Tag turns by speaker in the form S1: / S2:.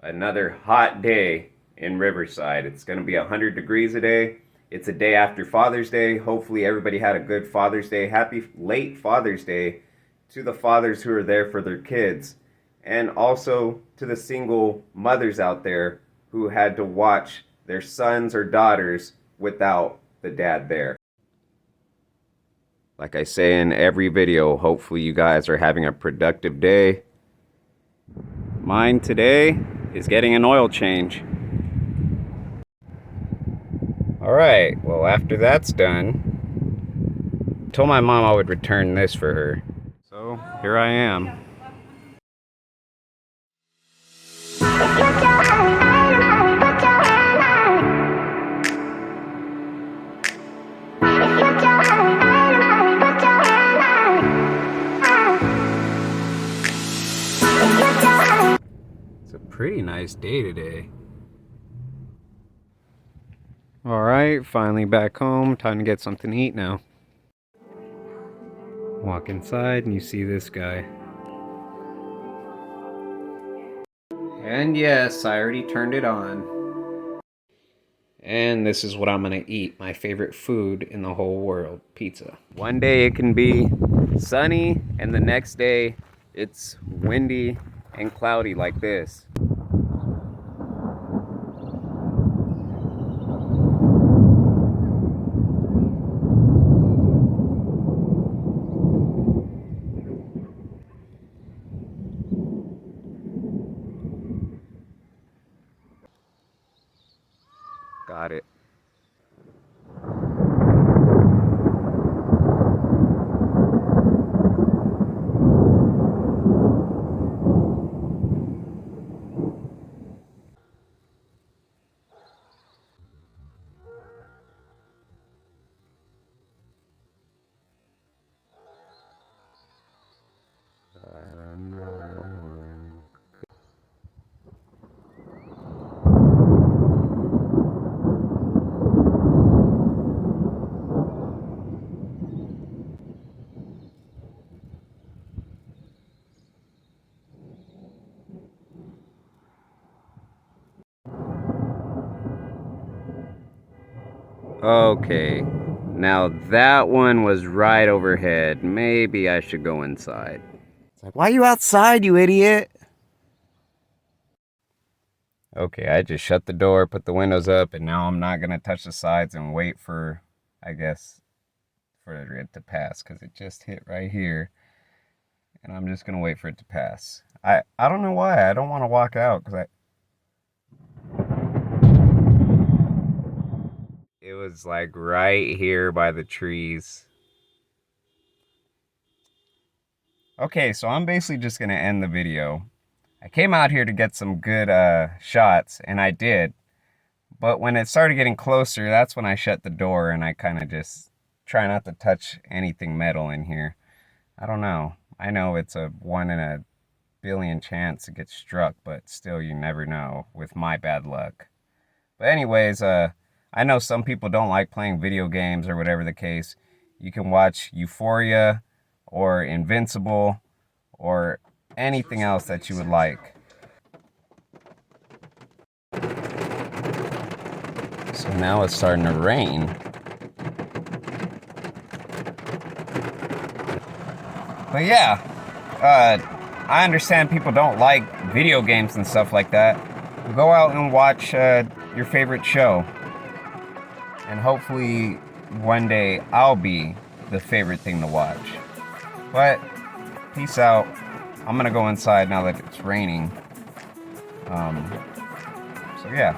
S1: Another hot day in Riverside. It's going to be 100 degrees today. It's a day after Father's Day. Hopefully everybody had a good Father's Day. Happy late Father's Day to the fathers who are there for their kids, and also to the single mothers out there who had to watch their sons or daughters without the dad there. Like I say in every video, hopefully you guys are having a productive day. Mine today is getting an oil change. Alright, well after that's done, I told my mom I would return this for her. So here I am. It's a pretty nice day today. Alright, finally back home. Time to get something to eat now. Walk inside and you see this guy. And yes, I already turned it on. And this is what I'm gonna eat. My favorite food in the whole world, pizza. One day it can be sunny and the next day it's windy and cloudy like this. Got it. Okay, now that one was right overhead. Maybe I should go inside. It's like, why are you outside, you idiot? Okay, I just shut the door, put the windows up, and now I'm not gonna touch the sides and wait for, I guess, for it to pass, because it just hit right here. And I'm just gonna wait for it to pass. I don't know why. I don't want to walk out, because it was like right here by the trees. Okay, so I'm basically just gonna end the video. I came out here to get some good shots, and I did. But when it started getting closer, that's when I shut the door, and I kind of just try not to touch anything metal in here. I don't know. I know it's a 1 in a billion chance to get struck, but still you never know with my bad luck. But anyways, I know some people don't like playing video games or whatever the case. You can watch Euphoria or Invincible or anything else that you would like. So now it's starting to rain. But yeah, I understand people don't like video games and stuff like that. Go out and watch your favorite show. And hopefully one day I'll be the favorite thing to watch. But peace out. I'm gonna go inside now that it's raining. So yeah.